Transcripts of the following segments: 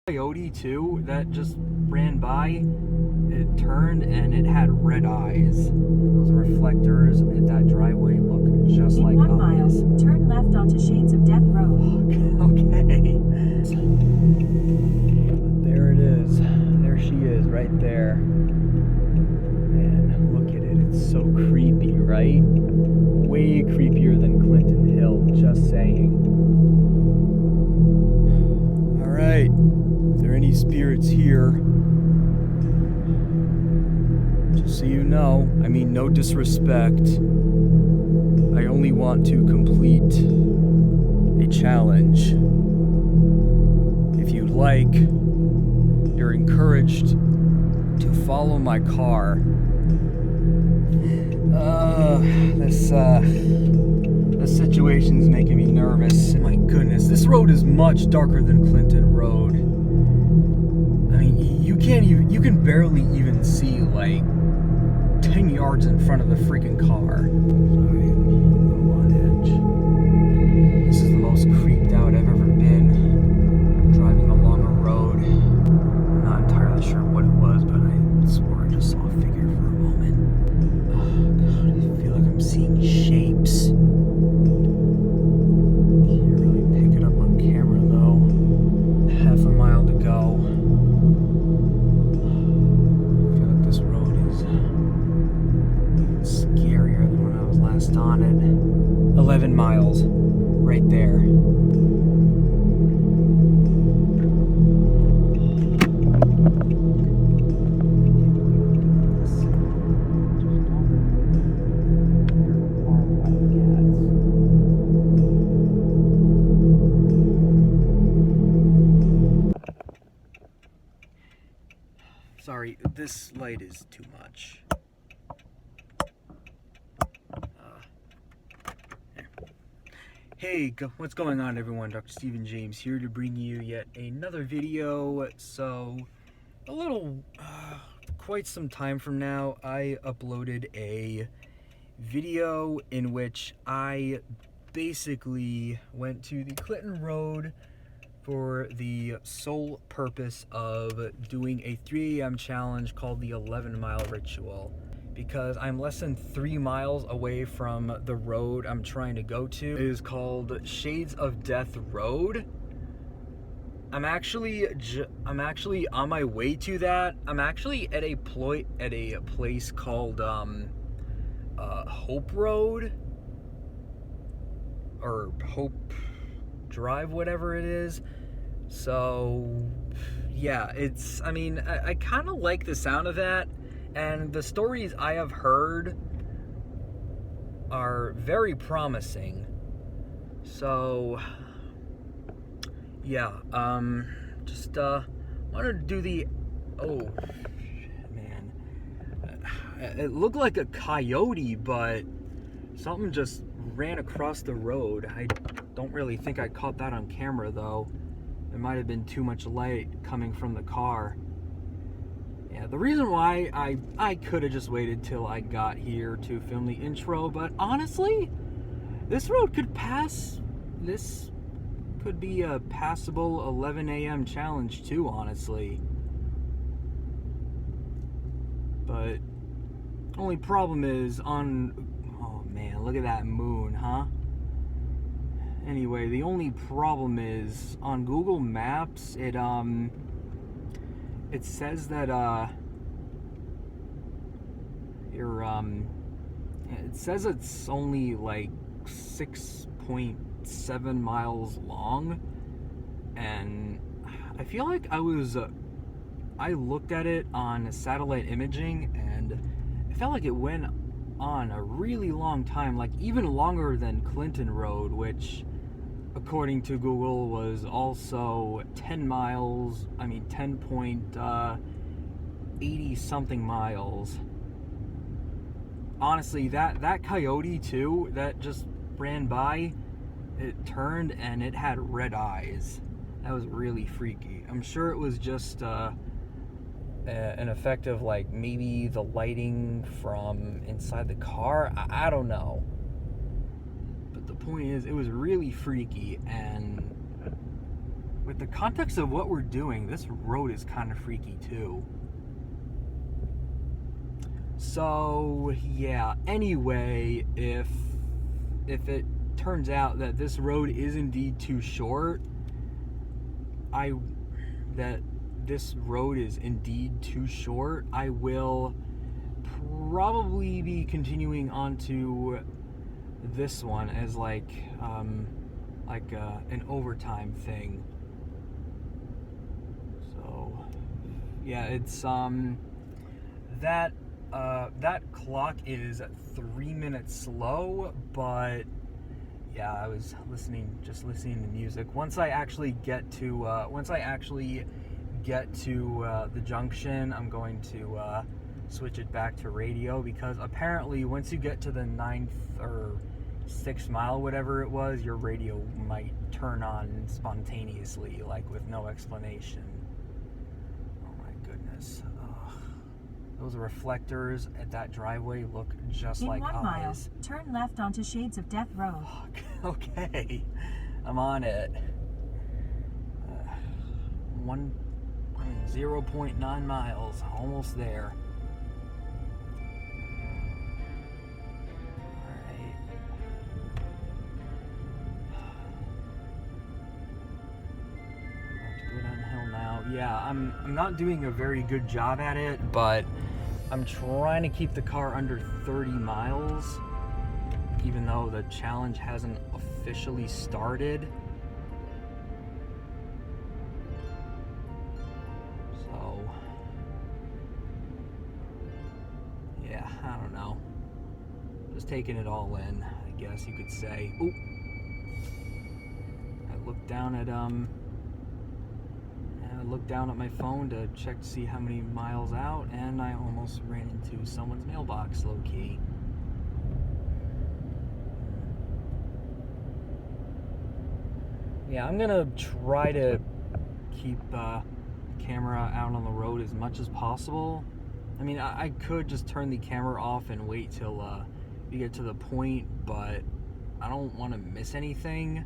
Coyote too that just ran by. It turned and it had red eyes. Those reflectors at that driveway look just like In 1 eyes. mile, turn left onto Shades of Death Road. Okay. There it is. There she is, right there. Man, look at it. It's so creepy, right? Way creepier than Clinton Hill, just saying. Alright. If there are any spirits here, just so you know, I mean no disrespect, I only want to complete a challenge. If you'd like, you're encouraged to follow my car. This situation's making me nervous. My goodness, this road is much darker than Clinton Road. I mean, you can barely even see like 10 yards in front of the freaking car. Sorry, I'm a little on edge. This is the most creeped out I've ever been. Driving along a road. I'm not entirely sure what it was, but I swore I just saw a figure for a moment. Oh god, I feel like I'm seeing shapes. Can't really pick it up on camera though. Half a mile to go. I feel like this road is even scarier than when I was last on it. 11 miles. Right there. Sorry, this light is too much. Hey, what's going on everyone? Dr. Stephen James here to bring you yet another video. So, quite some time from now, I uploaded a video in which I basically went to the Clinton Road for the sole purpose of doing a 3 a.m. challenge called the 11-mile ritual. Because I'm less than 3 miles away from the road I'm trying to go to. It is called Shades of Death Road. I'm actually on my way to that. I'm actually at a place called Hope Road or Hope Drive, whatever it is. So yeah, I kind of like the sound of that. And the stories I have heard are very promising. So, yeah, just wanted to do the, oh, man. It looked like a coyote, but something just ran across the road. I don't really think I caught that on camera, though. There might have been too much light coming from the car. Yeah, the reason why I could have just waited till I got here to film the intro, but honestly, this road could pass. This could be a passable 11 a.m. challenge too, honestly. But only problem is oh man, look at that moon, huh? Anyway, the only problem is on Google Maps, it says that it says it's only like 6.7 miles long, and I feel like I looked at it on satellite imaging and it felt like it went on a really long time, like even longer than Clinton Road, which according to Google was also 10 miles, 10.80 something miles. Honestly, that coyote too, that just ran by, it turned and it had red eyes. That was really freaky. I'm sure it was just an effect of like maybe the lighting from inside the car. I don't know. But the point is, it was really freaky, and with the context of what we're doing, this road is kind of freaky too. So yeah, anyway, if it turns out that this road is indeed too short, I will probably be continuing onto this one as like an overtime thing. So yeah, it's that clock is 3 minutes slow, but yeah, I was just listening to music. Once I actually get to the junction, I'm going to switch it back to radio, because apparently once you get to the 9th or 6th mile, whatever it was, your radio might turn on spontaneously, like with no explanation. Oh my goodness. Those reflectors at that driveway look just like eyes. In 1 mile, turn left onto Shades of Death Road. Okay, I'm on it. 0.9 miles, almost there. Alright. About to go downhill now. Yeah, I'm not doing a very good job at it, but I'm trying to keep the car under 30 miles, even though the challenge hasn't officially started. So, yeah, I don't know. Just taking it all in, I guess you could say. Ooh. I looked down at my phone to check to see how many miles out, and I almost ran into someone's mailbox, low-key. Yeah, I'm gonna try to keep the camera out on the road as much as possible. I mean, I could just turn the camera off and wait till we get to the point, but I don't want to miss anything.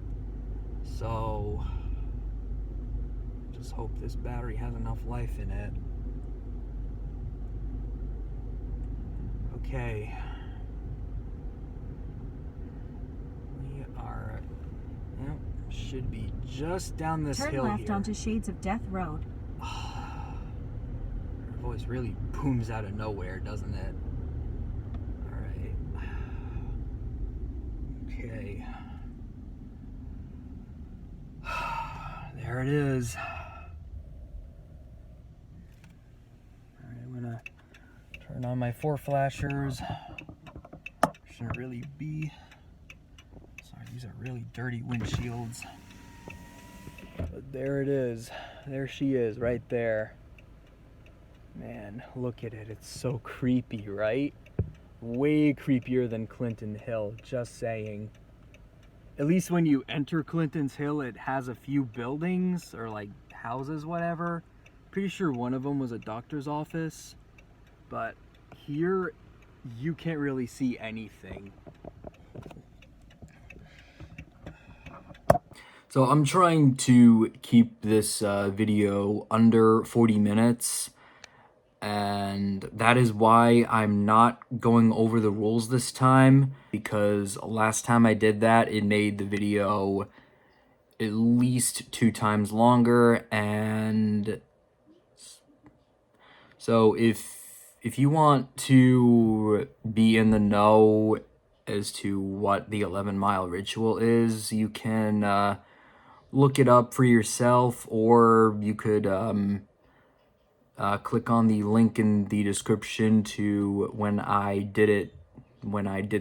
So just hope this battery has enough life in it. Okay. We are, yep, should be just down this hill here. Turn left onto Shades of Death Road. Her voice really booms out of nowhere, doesn't it? Alright. Okay. There it is. Alright, I'm gonna turn on my 4 flashers. Shouldn't really be. Sorry, these are really dirty windshields. But there it is. There she is, right there. Man, look at it. It's so creepy, right? Way creepier than Clinton Hill, just saying. At least when you enter Clinton's Hill, it has a few buildings, or like houses, whatever. Pretty sure one of them was a doctor's office. But here, you can't really see anything. So I'm trying to keep this video under 40 minutes. And that is why I'm not going over the rules this time, because last time I did that, it made the video at least 2 times longer. And so if you want to be in the know as to what the 11-mile ritual is, you can look it up for yourself, or you could click on the link in the description to when I did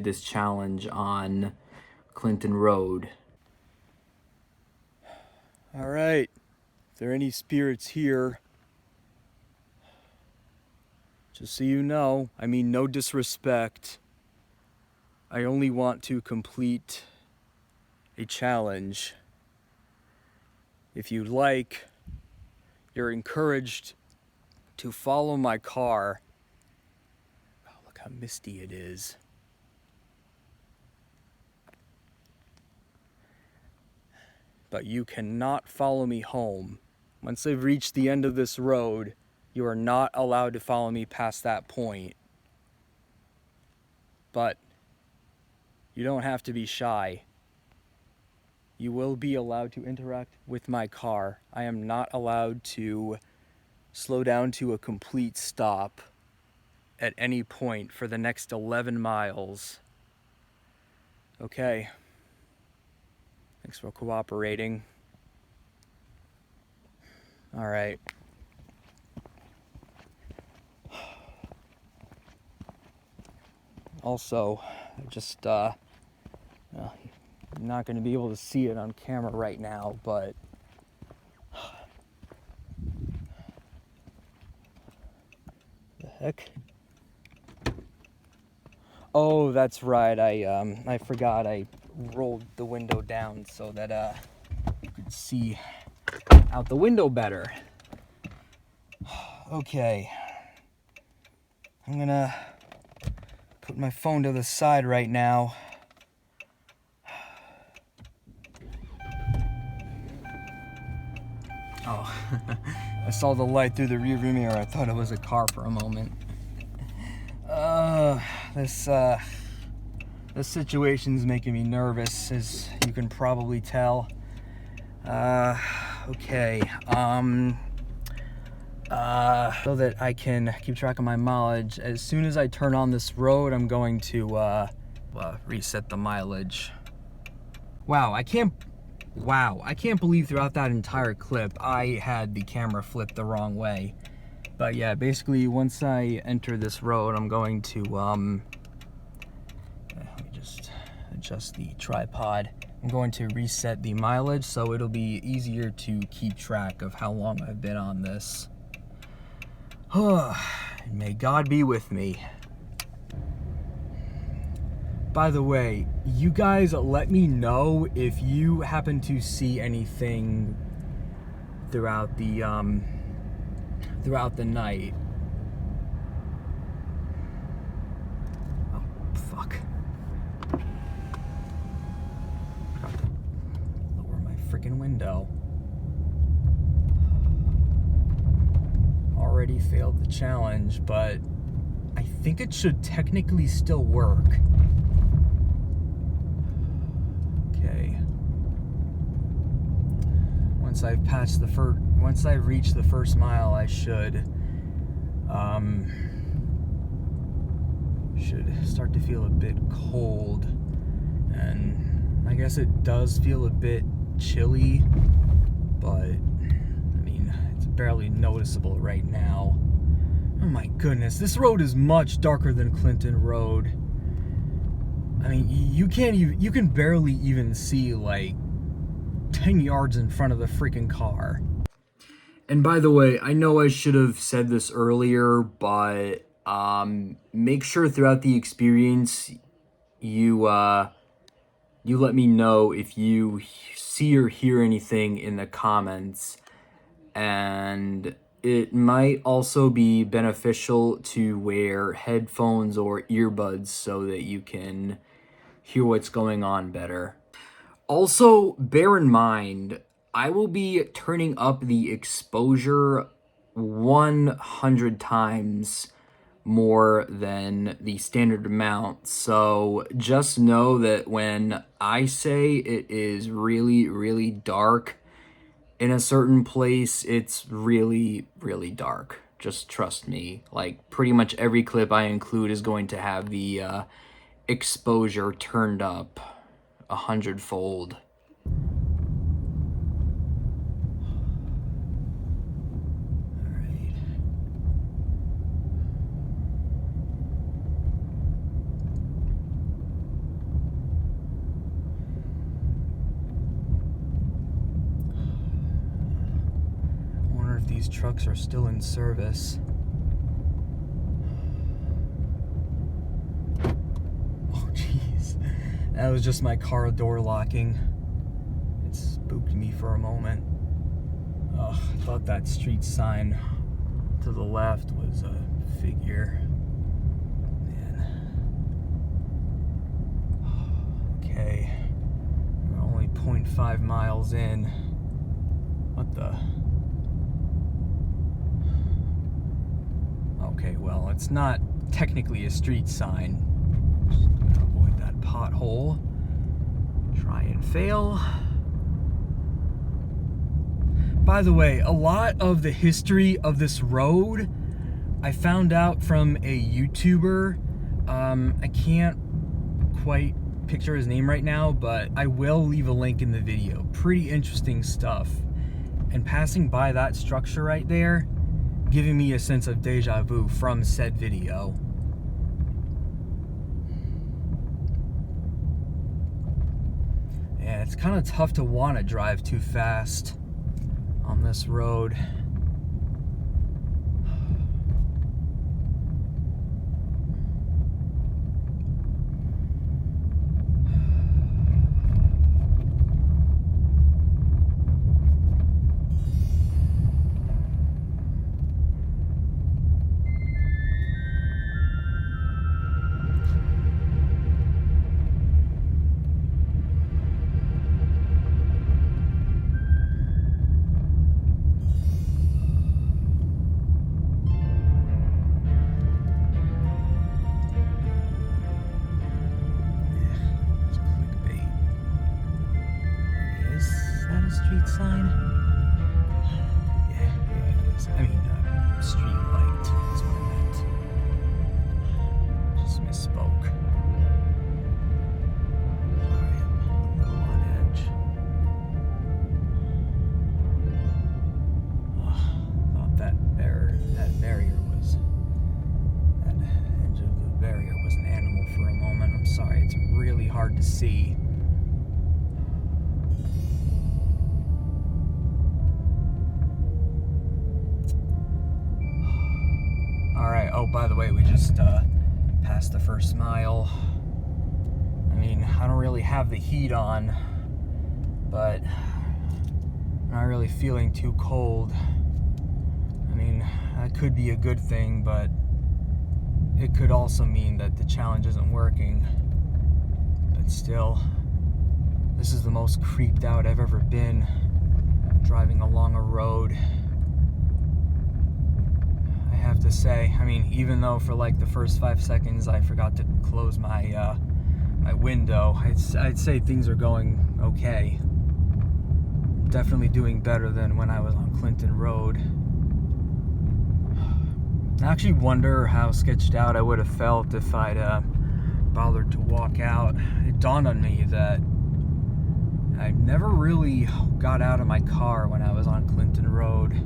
this challenge on Clinton Road. All right, if there are any spirits here, just so you know, I mean no disrespect, I only want to complete a challenge. If you'd like, you're encouraged to follow my car. Oh, look how misty it is. but you cannot follow me home. Once I've reached the end of this road, you are not allowed to follow me past that point. But you don't have to be shy. You will be allowed to interact with my car. I am not allowed to slow down to a complete stop at any point for the next 11 miles. Okay. Thanks for cooperating. All right. Also, I'm not going to be able to see it on camera right now, but the heck? Oh, that's right. I forgot I rolled the window down so that you could see out the window better. Okay. I'm gonna put my phone to the side right now. Oh, I saw the light through the rearview mirror. I thought it was a car for a moment. This situation's making me nervous, as you can probably tell. Okay. So that I can keep track of my mileage, as soon as I turn on this road, I'm going to reset the mileage. Wow, I can't believe throughout that entire clip I had the camera flipped the wrong way. But yeah, basically once I enter this road, I'm going to let me just adjust the tripod. I'm going to reset the mileage so it'll be easier to keep track of how long I've been on this. May God be with me. By the way, you guys let me know if you happen to see anything throughout the night. Oh, fuck. Forgot to lower my freaking window. Already failed the challenge, but I think it should technically still work. Okay. Once I've reached the first mile, I should start to feel a bit cold, and I guess it does feel a bit chilly, but I mean, it's barely noticeable right now. Oh my goodness, this road is much darker than Clinton Road. I mean, you can barely even see like 10 yards in front of the freaking car. And by the way, I know I should have said this earlier, but make sure throughout the experience you let me know if you see or hear anything in the comments. And it might also be beneficial to wear headphones or earbuds so that you can hear what's going on better. Also, bear in mind, I will be turning up the exposure 100 times more than the standard amount. So just know that when I say it is really, really dark in a certain place, it's really, really dark. Just trust me. Like, pretty much every clip I include is going to have the exposure turned up 100-fold. These trucks are still in service. Oh jeez, that was just my car door locking. It spooked me for a moment. Oh, I thought that street sign to the left was a figure. Man. Okay, we're only 0.5 miles in. What the? Okay, well, it's not technically a street sign. Just gonna avoid that pothole. Try and fail. By the way, a lot of the history of this road I found out from a YouTuber. I can't quite picture his name right now, but I will leave a link in the video. Pretty interesting stuff. And passing by that structure right there, giving me a sense of deja vu from said video. Yeah, it's kind of tough to want to drive too fast on this road. Street sign? Yeah, it is. I mean, street light is what I meant. Just misspoke. Sorry, I'm a little on edge. Thought that barrier was, that edge of the barrier was an animal for a moment. I'm sorry, it's really hard to see. Oh, by the way, we just passed the first mile. I mean, I don't really have the heat on, but I'm not really feeling too cold. I mean, that could be a good thing, but it could also mean that the challenge isn't working. But still, this is the most creeped out I've ever been driving along a road. I have to say, I mean, even though for like the first 5 seconds I forgot to close my my window, I'd say things are going okay. Definitely doing better than when I was on Clinton Road. I actually wonder how sketched out I would have felt if I'd bothered to walk out. It dawned on me that I never really got out of my car when I was on Clinton Road.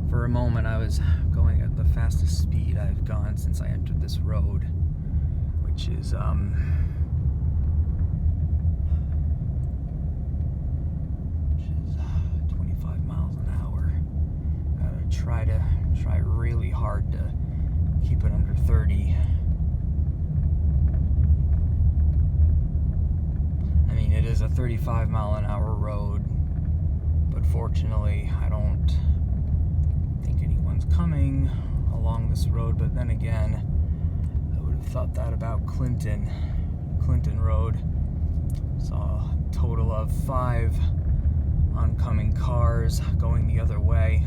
For a moment, I was going at the fastest speed I've gone since I entered this road, which is 25 miles an hour. Gotta try really hard to keep it under 30. I mean, it is a 35 mile an hour road, but fortunately, I don't think anyone's coming along this road. But then again, I would have thought that about Clinton Road. Saw a total of 5 oncoming cars going the other way.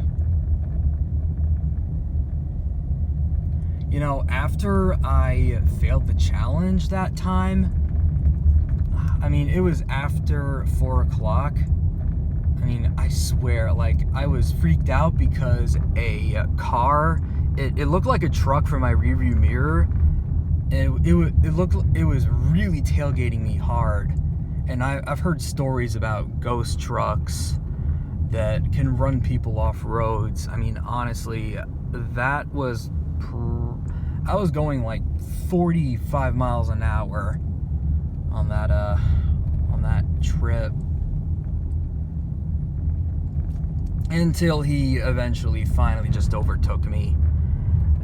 You know, after I failed the challenge that time, I mean, it was after 4 o'clock. I mean, I swear, like, I was freaked out because a car, it looked like a truck from my rearview mirror, and it was really tailgating me hard. And I've heard stories about ghost trucks that can run people off roads. I mean, honestly, I was going like 45 miles an hour on that trip, until he eventually finally just overtook me.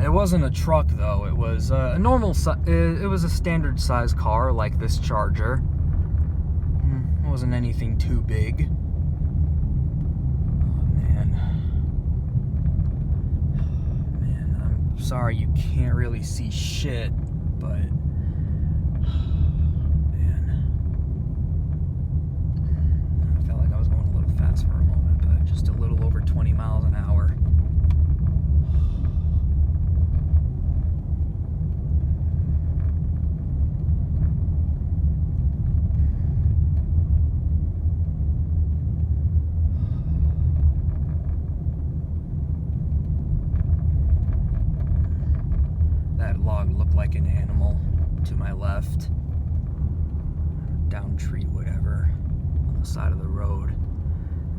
It wasn't a truck though, it was a normal it was a standard size car like this Charger. It wasn't anything too big. Oh man. sorry you can't really see shit, but man, I felt like I was going a little fast for a moment, but just a little over 20 miles an hour. That log looked like an animal to my left. Down tree, whatever, on the side of the road.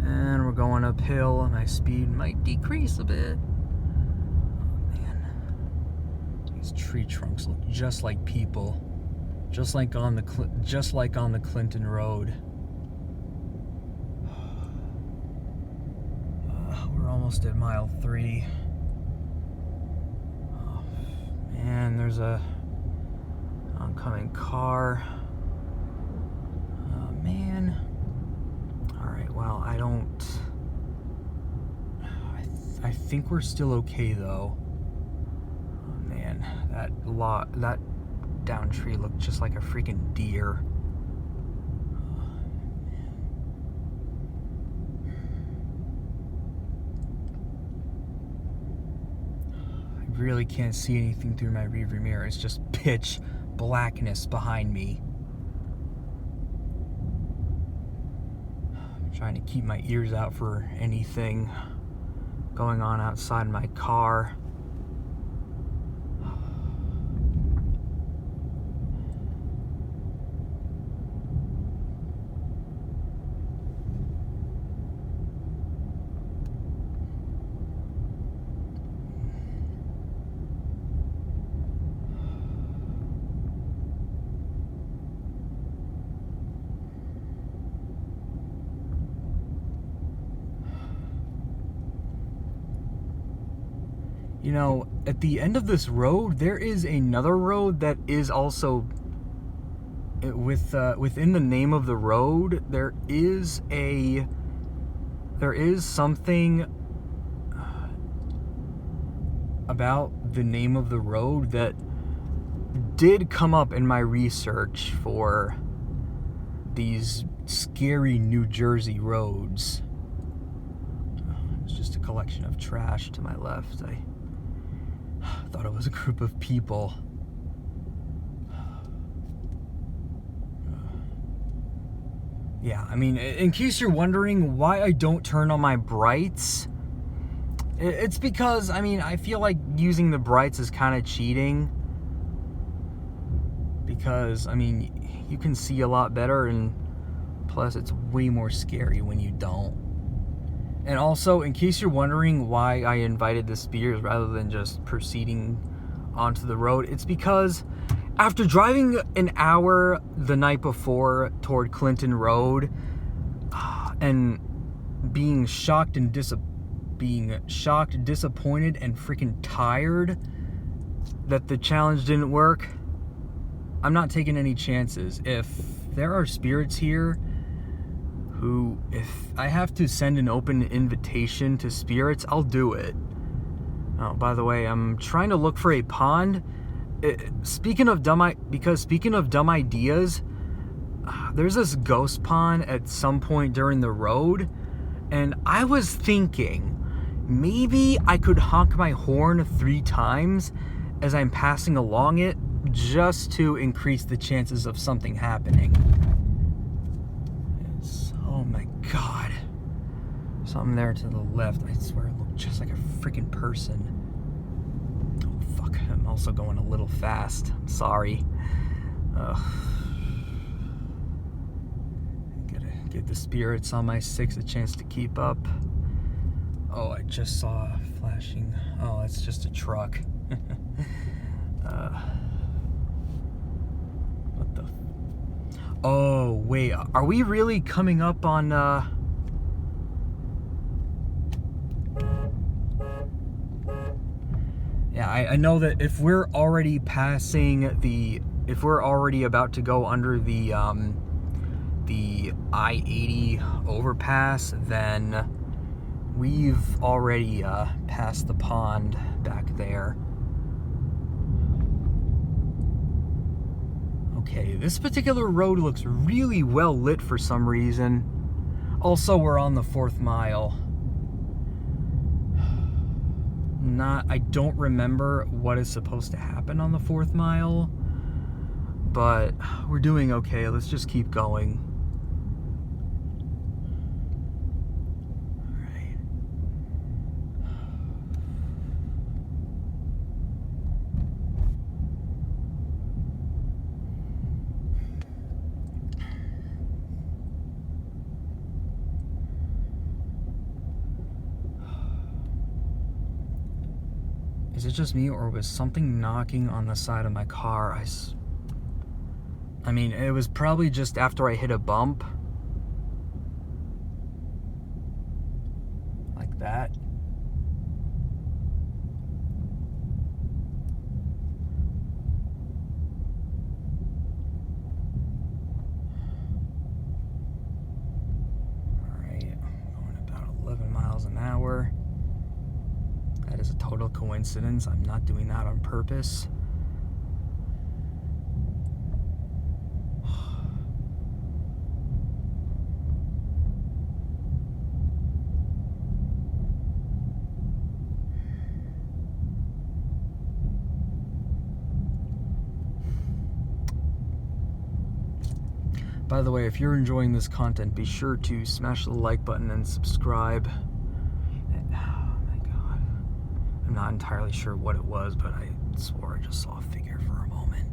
And we're going uphill, and my speed might decrease a bit. Oh, man. These tree trunks look just like people. Just like on the Clinton Road. We're almost at mile 3. And there's a oncoming car. Oh, man. Alright, well, I think we're still okay, though. Oh, man. That down tree looked just like a freaking deer. Really can't see anything through my rearview mirror. It's just pitch blackness behind me. I'm trying to keep my ears out for anything going on outside my car. You know, at the end of this road, there is another road that is also within the name of the road. There is something about the name of the road that did come up in my research for these scary New Jersey roads. It's just a collection of trash to my left. I thought it was a group of people. Yeah, I mean, in case you're wondering why I don't turn on my brights, it's because, I mean, I feel like using the brights is kind of cheating. Because, I mean, you can see a lot better, and plus it's way more scary when you don't. And also, in case you're wondering why I invited the spears rather than just proceeding onto the road, it's because after driving an hour the night before toward Clinton Road and being shocked, disappointed, and freaking tired that the challenge didn't work, I'm not taking any chances. If there are spirits here who, if I have to send an open invitation to spirits, I'll do it. Oh, by the way, I'm trying to look for a pond. Speaking of dumb ideas, there's this ghost pond at some point during the road, and I was thinking maybe I could honk my horn 3 times as I'm passing along it, just to increase the chances of something happening. Oh my god. Something there to the left. I swear it looked just like a freaking person. Oh fuck, I'm also going a little fast. I'm sorry. Gotta give the spirits on my 6 a chance to keep up. Oh, I just saw flashing. Oh, it's just a truck. What the? Oh, wait. Are we really coming up on, Yeah, I know that if we're already if we're already about to go under the I-80 overpass, then we've already passed the pond back there. Okay, this particular road looks really well lit for some reason. Also, we're on the 4th mile. I don't remember what is supposed to happen on the 4th mile, but we're doing okay. Let's just keep going. All right. Is it just me, or was something knocking on the side of my car? I mean, it was probably just after I hit a bump. Like that. Alright, going about 11 miles an hour. That is a total coincidence. I'm not doing that on purpose. By the way, if you're enjoying this content, be sure to smash the like button and subscribe. I'm not entirely sure what it was, but I swore I just saw a figure for a moment.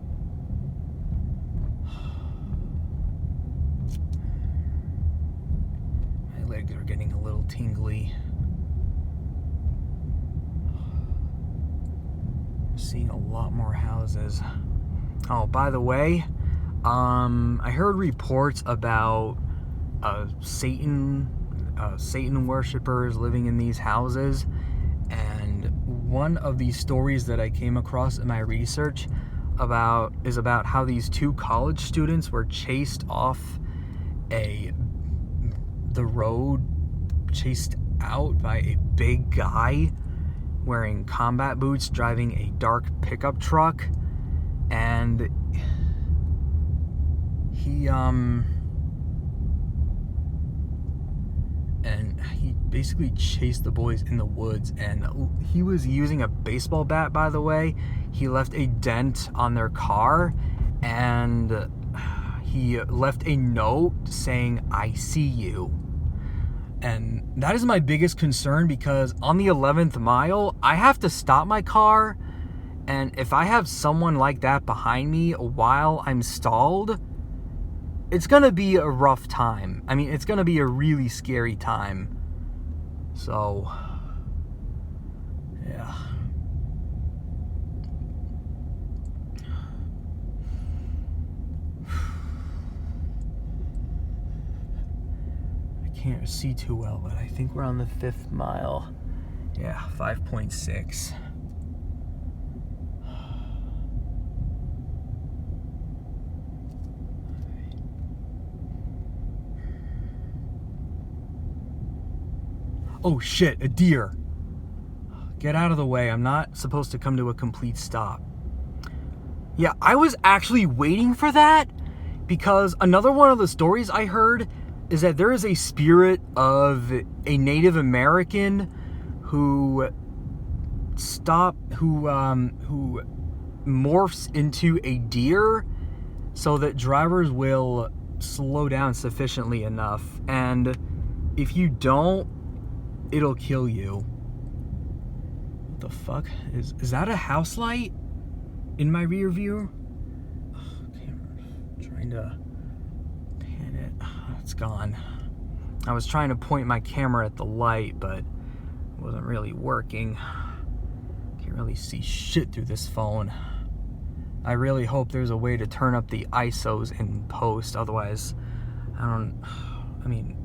My legs are getting a little tingly. I'm seeing a lot more houses. Oh, by the way, I heard reports about Satan worshipers living in these houses. And one of the stories that I came across in my research is about how these 2 college students were chased off the road, chased out by a big guy wearing combat boots, driving a dark pickup truck, and he basically chased the boys in the woods, and he was using a baseball bat, by the way. He left a dent on their car, and he left a note saying, "I see you." And that is my biggest concern, because on the 11th mile, I have to stop my car, and if I have someone like that behind me while I'm stalled, it's gonna be a rough time. I mean, it's gonna be a really scary time. So, yeah. I can't see too well, but I think we're on the 5th mile. Yeah, 5.6. Oh shit, a deer. Get out of the way. I'm not supposed to come to a complete stop. Yeah, I was actually waiting for that, because another one of the stories I heard is that there is a spirit of a Native American who morphs into a deer so that drivers will slow down sufficiently enough, and if you don't, it'll kill you. What the fuck? Is that a house light in my rear view? Okay, I'm trying to pan it. It's gone. I was trying to point my camera at the light, but it wasn't really working. Can't really see shit through this phone. I really hope there's a way to turn up the ISOs in post, otherwise I mean,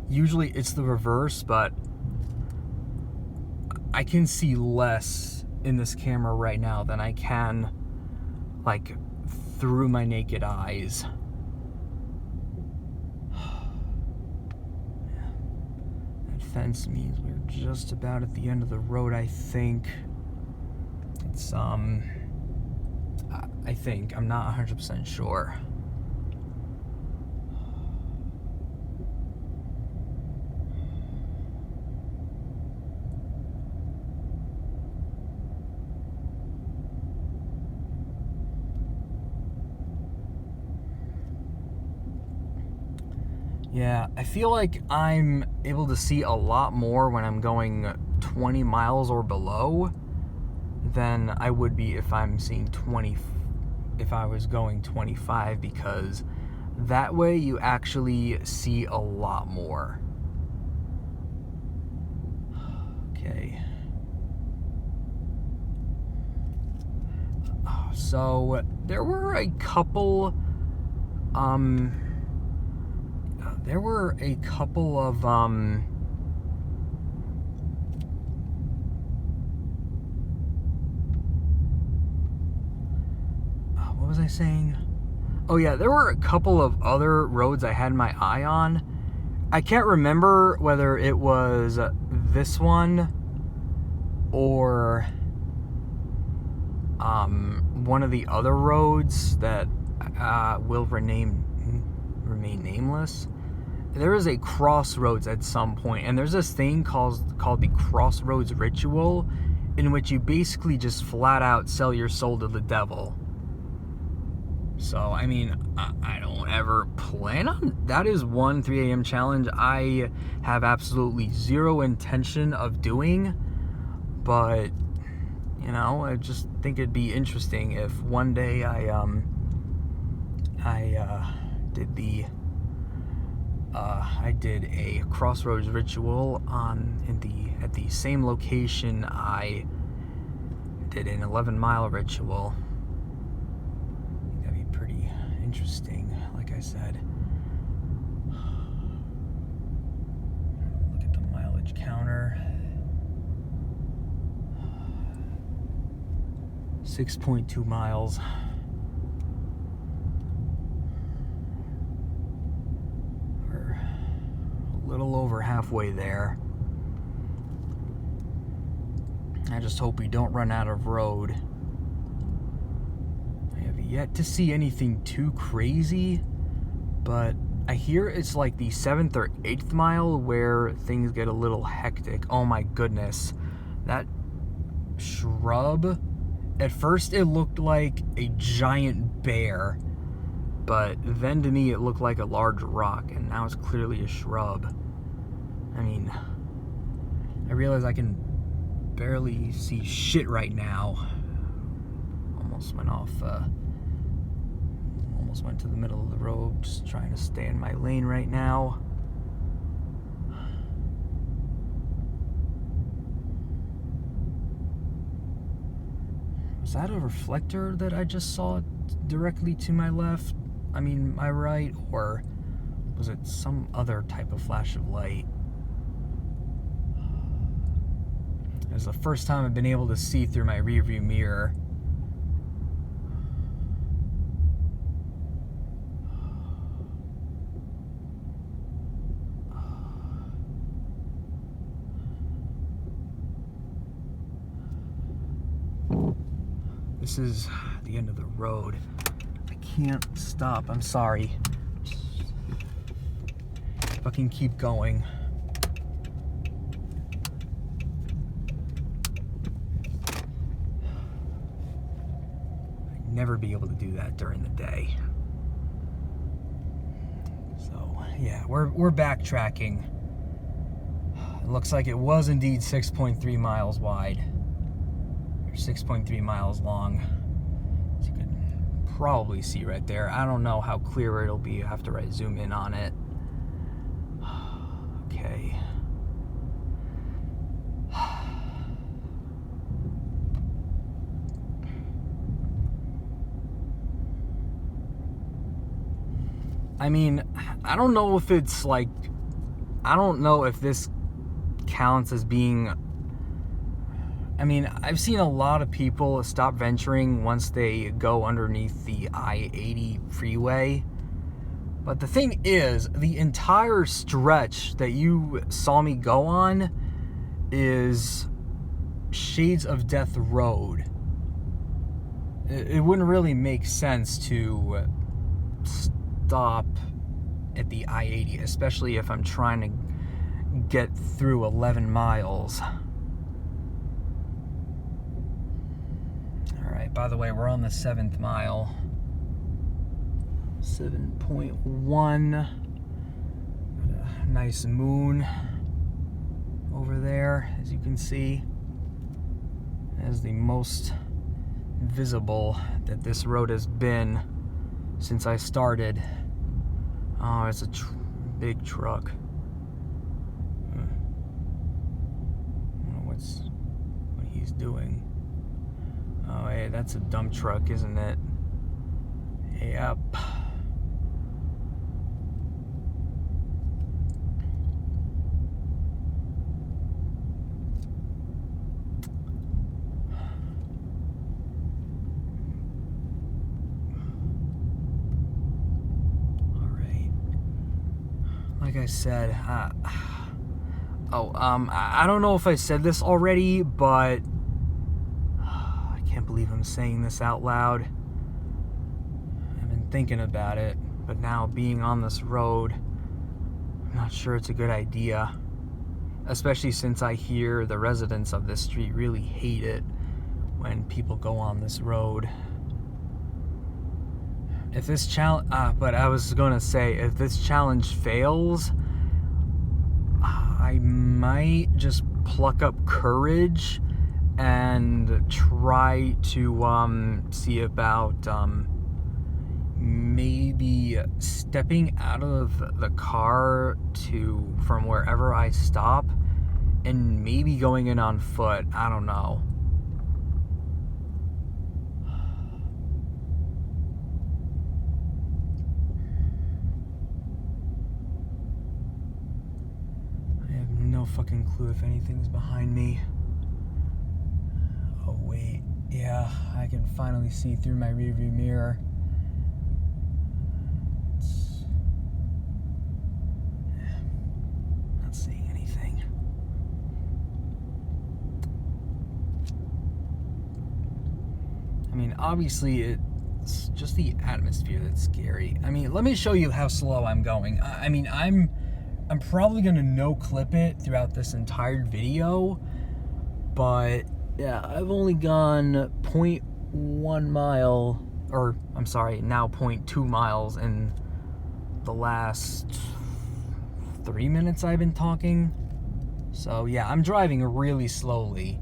usually it's the reverse, but I can see less in this camera right now than I can, like, through my naked eyes. That fence means we're just about at the end of the road, I think. It's, I think. I'm not 100% sure. Yeah, I feel like I'm able to see a lot more when I'm going 20 miles or below than I would be if I'm seeing 20, if I was going 25, because that way you actually see a lot more. Okay. So there were a couple of what was I saying? Oh yeah, there were a couple of other roads I had my eye on. I can't remember whether it was this one or one of the other roads that will remain nameless. There is a crossroads at some point, and there's this thing called the Crossroads Ritual, in which you basically just flat out sell your soul to the devil. So, I mean, I don't ever plan on... That is one 3 a.m. challenge I have absolutely zero intention of doing. But, you know, I just think it'd be interesting if one day I did a Crossroads Ritual at the same location I did an 11-mile ritual. That'd be pretty interesting, like I said. Look at the mileage counter. 6.2 miles. We're a little over halfway there. I just hope we don't run out of road. I have yet to see anything too crazy, but I hear it's like the 7th or 8th mile where things get a little hectic. Oh my goodness. That shrub, at first it looked like a giant bear, but then to me it looked like a large rock, and now it's clearly a shrub. I mean, I realize I can barely see shit right now. Almost went to the middle of the road, just trying to stay in my lane right now. Was that a reflector that I just saw directly to my left? I mean, my right? Or was it some other type of flash of light? It was the first time I've been able to see through my rearview mirror. This is the end of the road. I can't stop. I'm sorry. Fucking keep going. I'd never be able to do that during the day. So, yeah, we're backtracking. It looks like it was indeed 6.3 miles wide. 6.3 miles long. As you could probably see right there. I don't know how clear it'll be after I zoom in on it. Okay. I mean, I don't know if it's like, I don't know if this counts as being, I mean, I've seen a lot of people stop venturing once they go underneath the I-80 freeway. But the thing is, the entire stretch that you saw me go on is Shades of Death Road. it wouldn't really make sense to stop at the I-80, especially if I'm trying to get through 11 miles. All right, by the way, we're on the 7th mile. 7.1. Nice moon over there, as you can see, as the most visible that this road has been since I started. Oh, it's a big truck. I don't know what he's doing. Oh, hey, that's a dump truck, isn't it? Yep. Like I said, I don't know if I said this already, but I can't believe I'm saying this out loud. I've been thinking about it, but now being on this road, I'm not sure it's a good idea. Especially since I hear the residents of this street really hate it when people go on this road. If this challenge, but I was gonna say, if this challenge fails, I might just pluck up courage and try to see about maybe stepping out of the car from wherever I stop and maybe going in on foot. I don't know. No fucking clue if anything's behind me. Oh wait, yeah, I can finally see through my rearview mirror. Not seeing anything. I mean, obviously it's just the atmosphere that's scary. I mean, let me show you how slow I'm going. I mean, I'm probably gonna no-clip it throughout this entire video, but yeah, I've only gone 0.1 mile, or I'm sorry, now 0.2 miles in the last 3 minutes I've been talking. So yeah, I'm driving really slowly.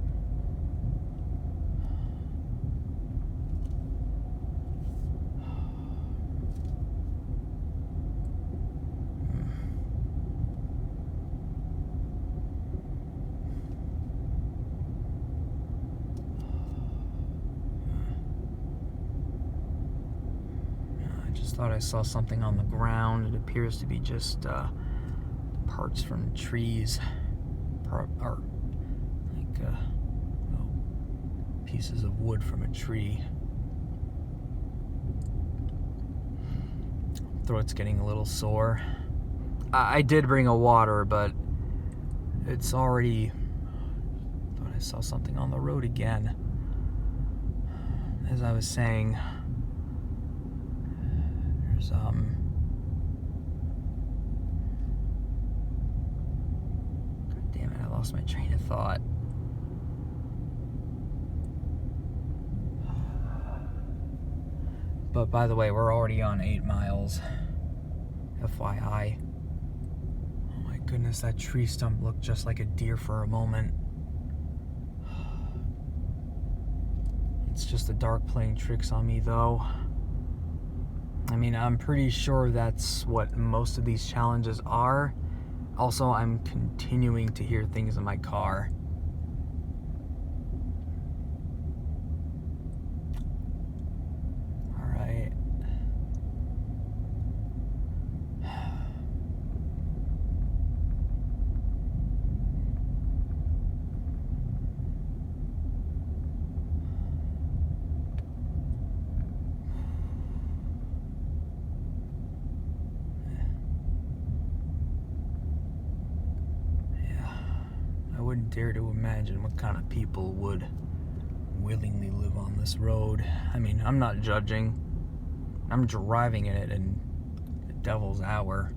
Thought I saw something on the ground. It appears to be just parts from trees, or like pieces of wood from a tree. Throat's getting a little sore. I did bring a water, but it's already. Thought I saw something on the road again. As I was saying. God damn it, I lost my train of thought. But by the way, we're already on 8 miles. FYI. Oh my goodness, that tree stump looked just like a deer for a moment. It's just the dark playing tricks on me though. I mean, I'm pretty sure that's what most of these challenges are. Also, I'm continuing to hear things in my car. All right. I wouldn't dare to imagine what kind of people would willingly live on this road. I mean, I'm not judging. I'm driving in it in the devil's hour.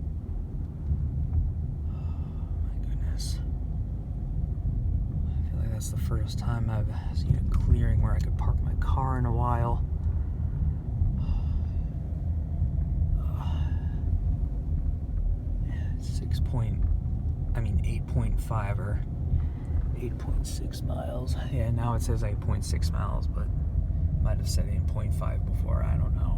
Oh, my goodness. I feel like that's the first time I've seen a clearing where I could park my car in a while. 8.5 or 8.6 miles. Yeah, now it says 8.6 miles, but might have said 8.5 before. I don't know.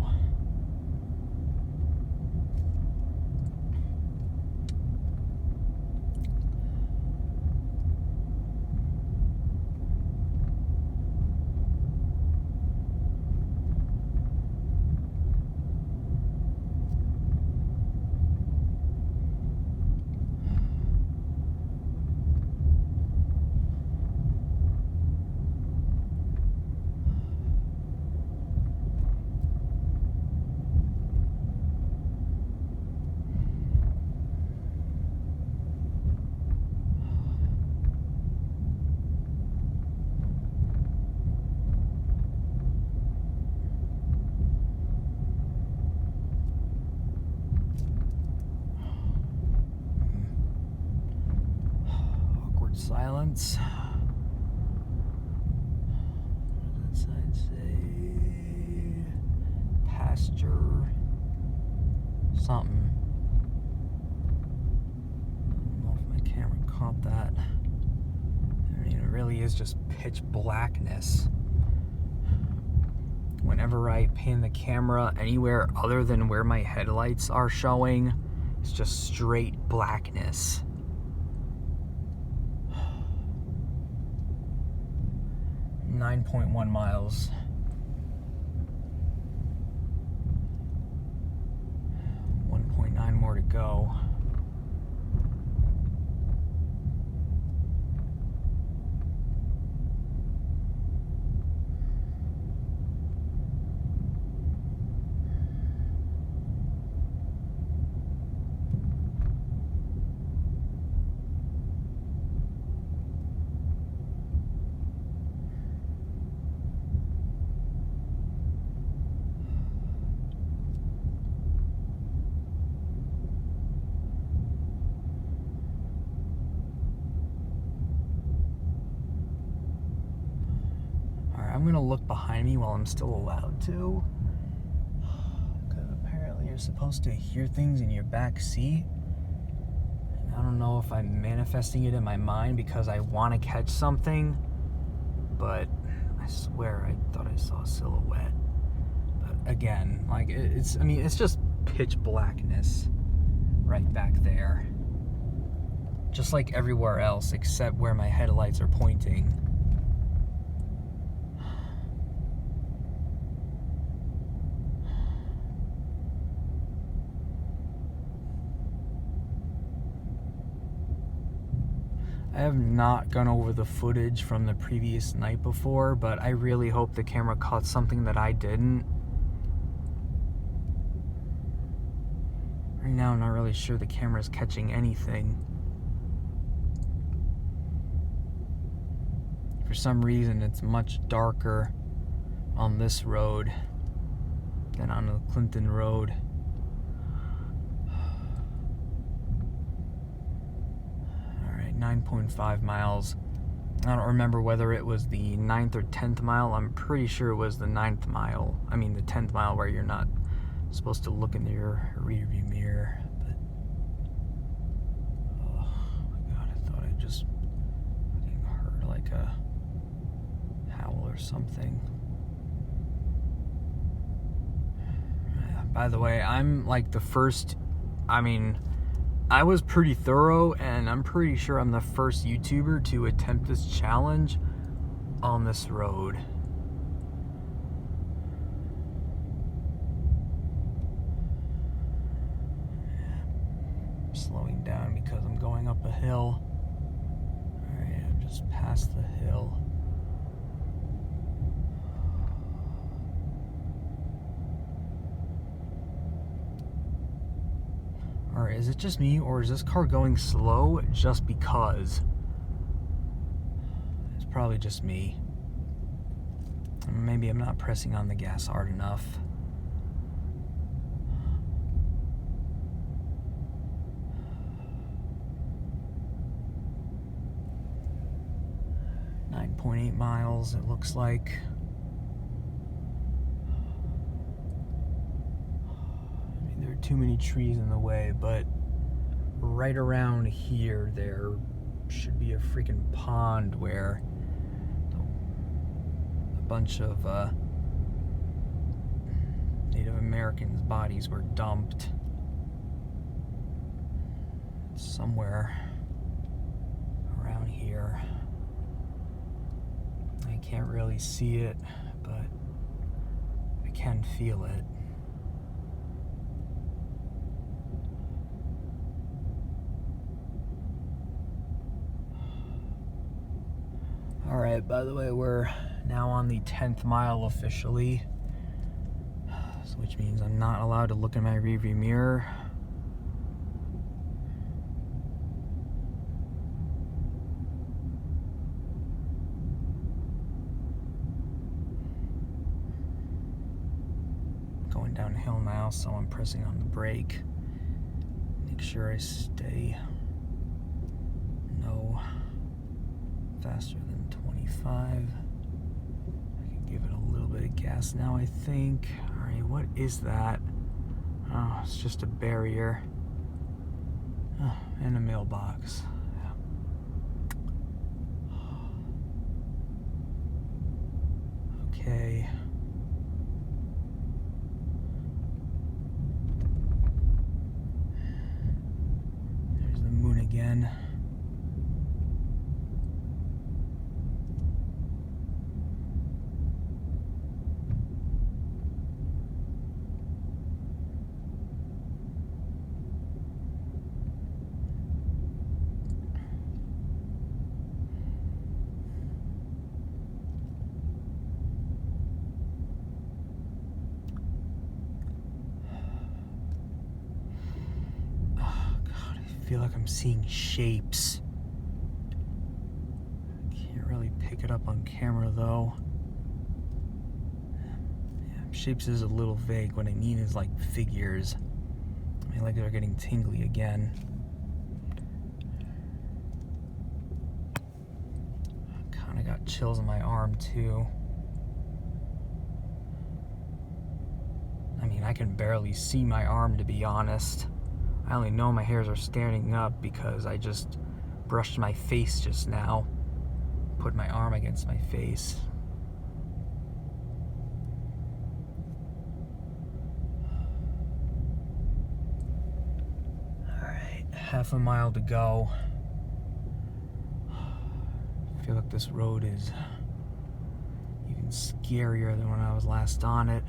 Silence. What does that sign say? Pasture. Something. I don't know if my camera caught that. I mean, it really is just pitch blackness. Whenever I pan the camera anywhere other than where my headlights are showing, it's just straight blackness. 9.1 miles. 1.9 more to go. I'm gonna look behind me while I'm still allowed to. Because apparently you're supposed to hear things in your back seat. And I don't know if I'm manifesting it in my mind because I want to catch something, but I swear I thought I saw a silhouette. But again, like it's just pitch blackness right back there. Just like everywhere else except where my headlights are pointing. I have not gone over the footage from the previous night before, but I really hope the camera caught something that I didn't. Right now, I'm not really sure the camera's catching anything. For some reason, it's much darker on this road than on the Clinton Road. 9.5 miles. I don't remember whether it was the 9th or 10th mile. I'm pretty sure it was the 9th mile. I mean the 10th mile where you're not supposed to look into your rearview mirror. But oh my god, I thought I just heard like a howl or something. Yeah, by the way, I'm like the first, I was pretty thorough, and I'm pretty sure I'm the first YouTuber to attempt this challenge on this road. I'm slowing down because I'm going up a hill. Alright, I'm just past the hill. Or is it just me, or is this car going slow just because? It's probably just me. Maybe I'm not pressing on the gas hard enough. .8 miles, it looks like. I mean, there are too many trees in the way, but right around here there should be a freaking pond where a bunch of Native Americans' bodies were dumped. It's somewhere around here. I can't really see it, but I can feel it. Alright, by the way, we're now on the 10th mile officially, which means I'm not allowed to look in my rearview mirror. Going downhill now, so I'm pressing on the brake. Make sure I stay no faster than 25. I can give it a little bit of gas now, I think. Alright, what is that? Oh, it's just a barrier. Oh, and a mailbox. Okay. There's the moon again. I feel like I'm seeing shapes. Can't really pick it up on camera though. Yeah, shapes is a little vague. What I mean is like figures. I mean, like they're getting tingly again. Kinda got chills on my arm too. I mean, I can barely see my arm, to be honest. I only know my hairs are standing up because I just brushed my face just now. Put my arm against my face. Alright, half a mile to go. I feel like this road is even scarier than when I was last on it.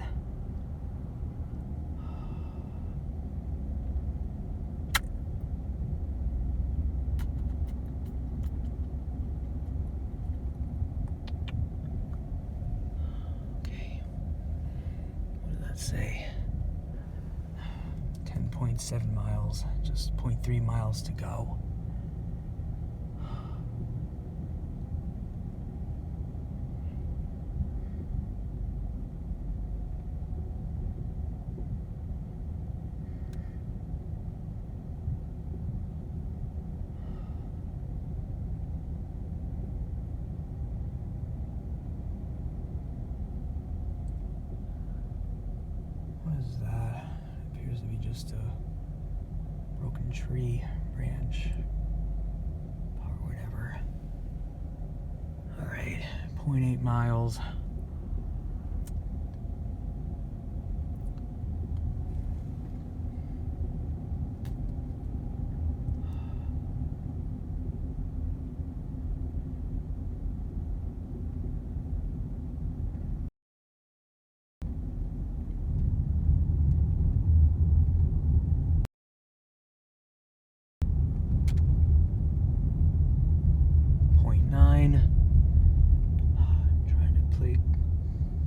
Say 10.7 miles, just 0.3 miles to go. What is that? It appears to be just a broken tree branch or whatever. Alright, 0.8 miles.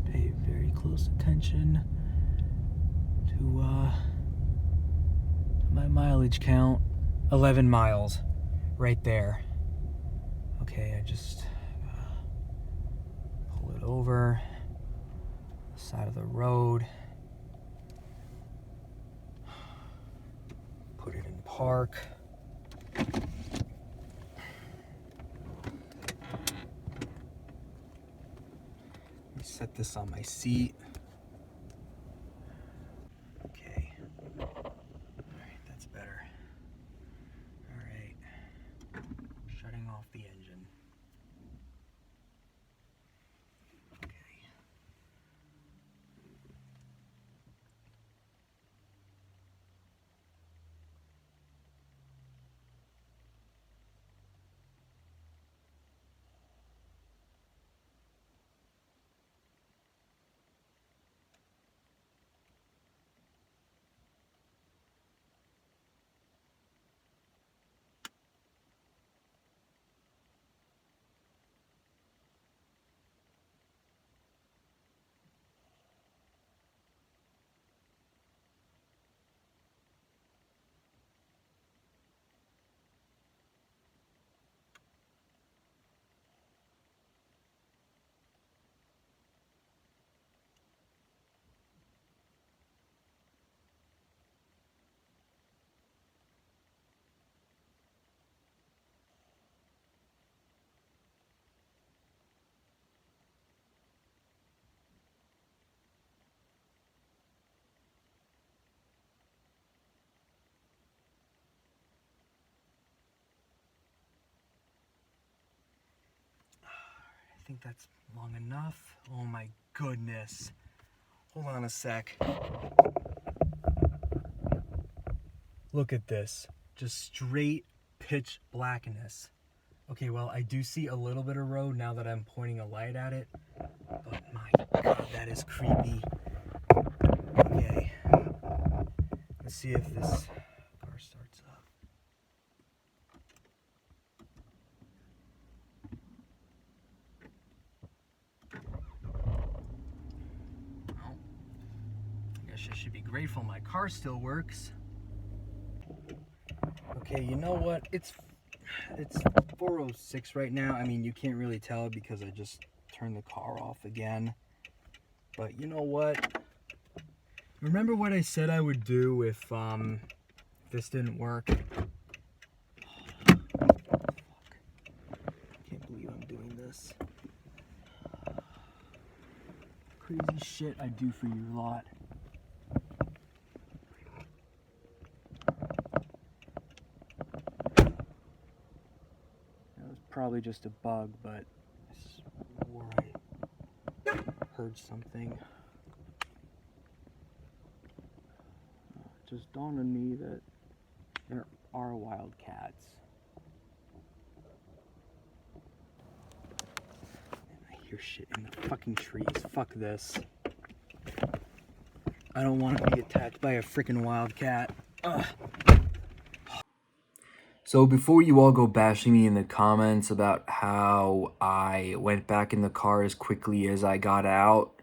Pay very close attention to my mileage count. 11 miles right there. Okay, I just pull it over. Side of the road. Put it in park. Let me set this on my seat. Okay. Alright, that's better. Alright. Shutting off the engine. Okay. I think that's long enough. Oh my goodness. Hold on a sec. Look at this. Just straight pitch blackness. Okay, well, I do see a little bit of road now that I'm pointing a light at it. But my God, that is creepy. Okay. Let's see if this car starts up. Well, I guess I should be grateful my car still works. Okay, you know what? It's 4:06 right now. I mean, you can't really tell because I just turned the car off again. But you know what? Remember what I said I would do if this didn't work? Oh, fuck. Can't believe I'm doing this. Crazy shit I do for you lot. That was probably just a bug, but I swore I heard something. It just dawned on me that there are wildcats. I hear shit in the fucking trees. Fuck this. I don't want to be attacked by a freaking wildcat. Ugh. So before you all go bashing me in the comments about how I went back in the car as quickly as I got out,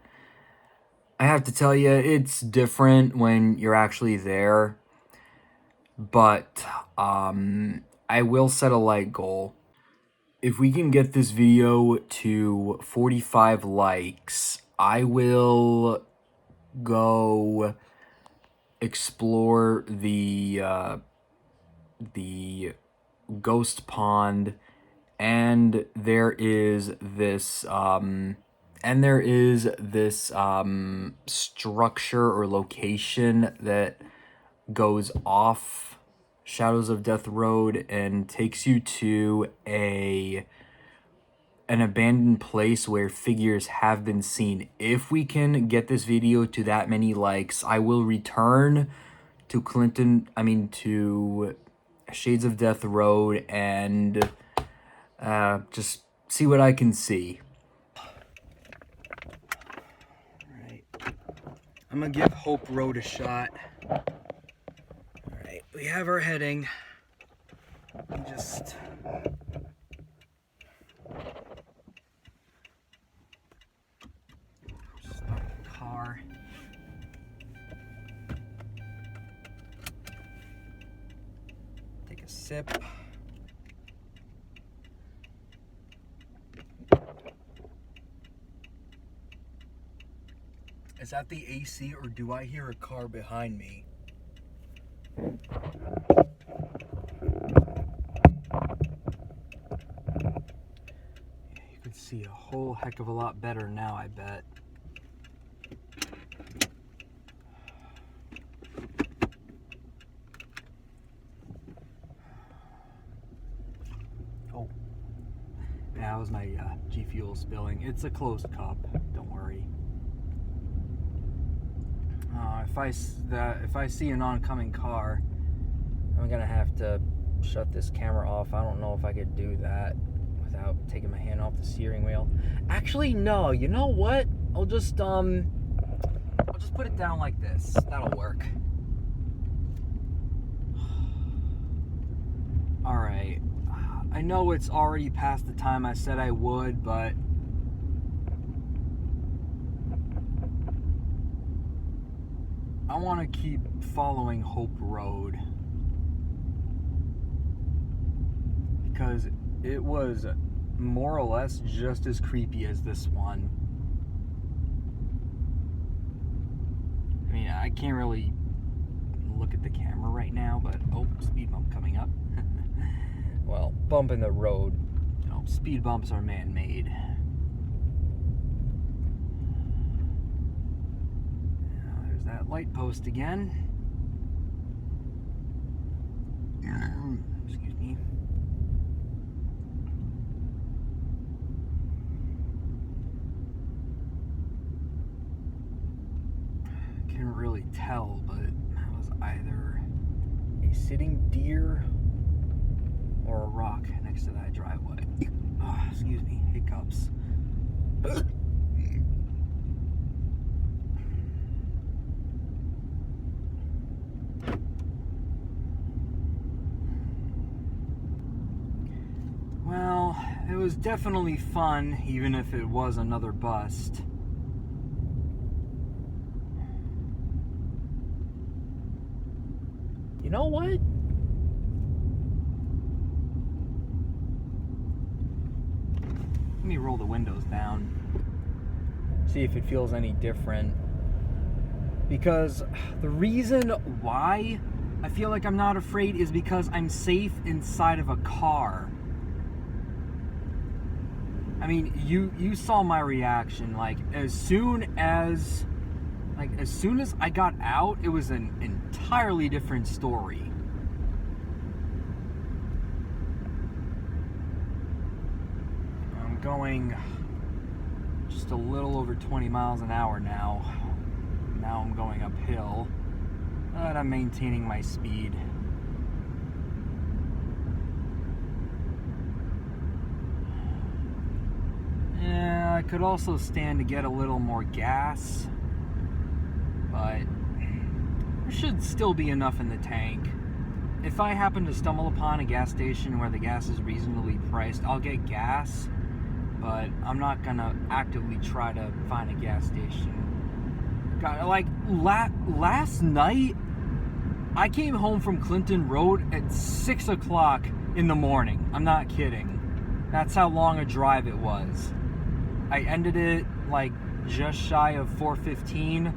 I have to tell you, it's different when you're actually there. But I will set a like goal. If we can get this video to 45 likes, I will go explore the ghost pond, and there is this structure or location that goes off Shadows of Death Road and takes you to an abandoned place where figures have been seen. If we can get this video to that many likes, I will return to to Shades of Death Road and just see what I can see. Alright. I'm gonna give Hope Road a shot. Alright, we have our heading. Just start the car. Take a sip. Is that the AC or do I hear a car behind me? You can see a whole heck of a lot better now, I bet. Oh, yeah, that was my G Fuel spilling. It's a closed cup, don't worry. If I see an oncoming car, I'm gonna have to shut this camera off. I don't know if I could do that without taking my hand off the steering wheel. Actually, no. You know what? I'll just put it down like this. That'll work. All right. I know it's already past the time I said I would, but I want to keep following Hope Road because it was more or less just as creepy as this one. I mean, I can't really look at the camera right now, but oh, speed bump coming up. Well, bump in the road. You know, speed bumps are man-made. That light post again. Excuse me. Can't really tell, but that was either a sitting deer or a rock next to that driveway. Oh, excuse me, hiccups. Well, it was definitely fun, even if it was another bust. You know what? Let me roll the windows down. See if it feels any different. Because the reason why I feel like I'm not afraid is because I'm safe inside of a car. I mean, you saw my reaction. Like, as soon as I got out, it was an entirely different story. I'm going just a little over 20 miles an hour now. Now I'm going uphill, but I'm maintaining my speed. Yeah, I could also stand to get a little more gas, but there should still be enough in the tank. If I happen to stumble upon a gas station where the gas is reasonably priced, I'll get gas, but I'm not gonna actively try to find a gas station. God, like last night, I came home from Clinton Road at 6 o'clock in the morning. I'm not kidding. That's how long a drive it was. I ended it like just shy of 4:15.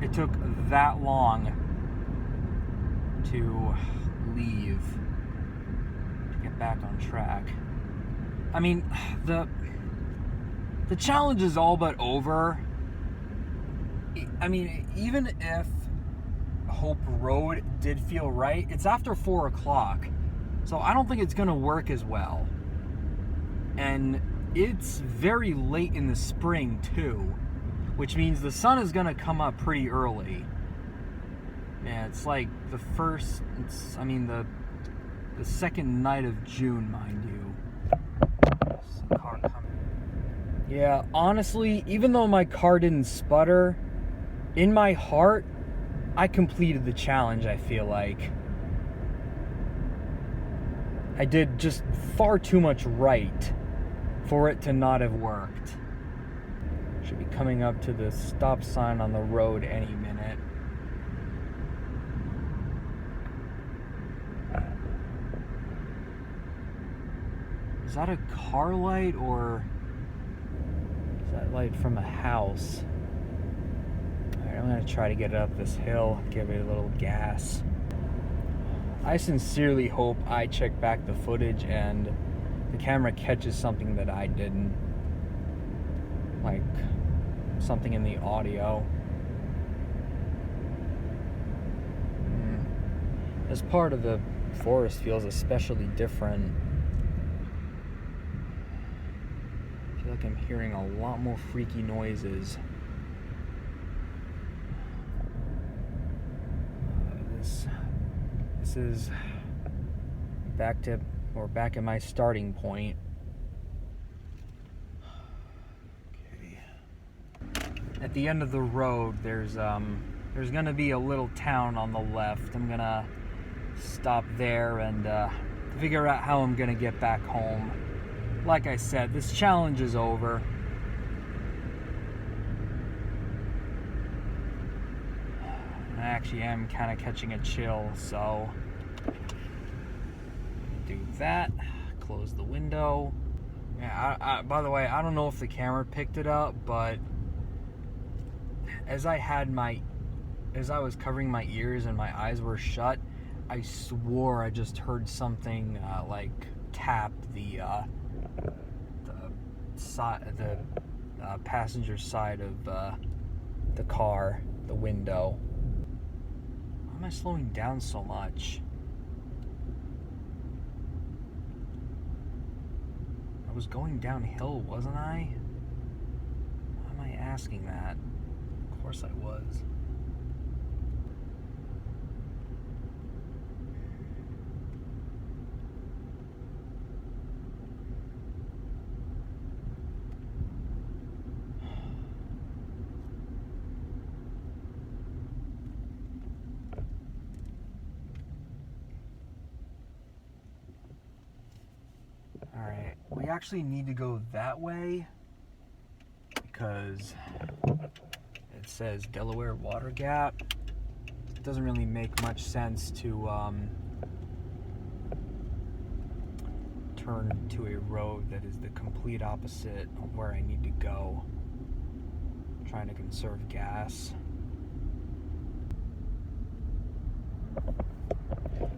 It took that long to leave, to get back on track. I mean, the challenge is all but over. I mean, even if Hope Road did feel right, it's after 4 o'clock, so I don't think it's gonna work as well. And it's very late in the spring too, which means the sun is gonna come up pretty early. Yeah, it's like the second night of June, mind you. Some car coming. Yeah, honestly, even though my car didn't sputter, in my heart, I completed the challenge, I feel like. I did just far too much right for it to not have worked. Should be coming up to the stop sign on the road any minute. Is that a car light or is that light from a house? I'm gonna try to get it up this hill, give it a little gas. I sincerely hope I check back the footage and the camera catches something that I didn't. Like something in the audio. This part of the forest feels especially different. I feel like I'm hearing a lot more freaky noises. This is back at my starting point. Okay. At the end of the road, there's gonna be a little town on the left. I'm gonna stop there and figure out how I'm gonna get back home. Like I said, this challenge is over. I actually am kind of catching a chill, so do that. Close the window. Yeah, by the way, I don't know if the camera picked it up, but as I was covering my ears and my eyes were shut, I swore I just heard something like tap the passenger side of the car, the window. Why am I slowing down so much? I was going downhill, wasn't I? Why am I asking that? Of course I was. Alright, we actually need to go that way because it says Delaware Water Gap. It doesn't really make much sense to turn to a road that is the complete opposite of where I need to go. I'm trying to conserve gas.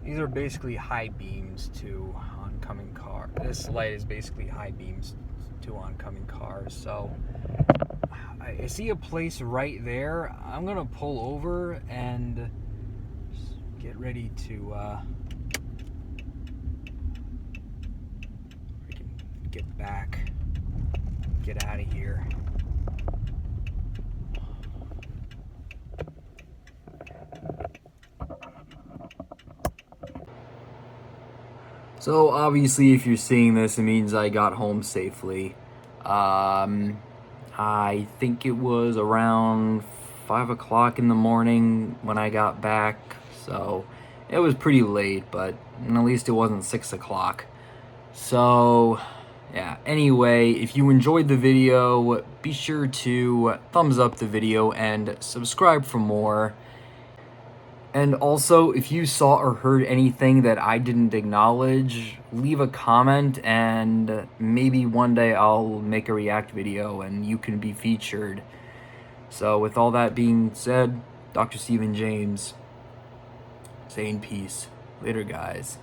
These are basically high beams to oncoming cars. This light is basically high beams to oncoming cars. So I see a place right there. I'm gonna pull over and get ready to get back, get out of here. So obviously if you're seeing this, it means I got home safely. I think it was around 5 o'clock in the morning when I got back, so it was pretty late, but at least it wasn't 6 o'clock. So yeah, anyway, if you enjoyed the video, be sure to thumbs up the video and subscribe for more. And also, if you saw or heard anything that I didn't acknowledge, leave a comment and maybe one day I'll make a react video and you can be featured. So with all that being said, Dr. Stephen James, saying peace. Later, guys.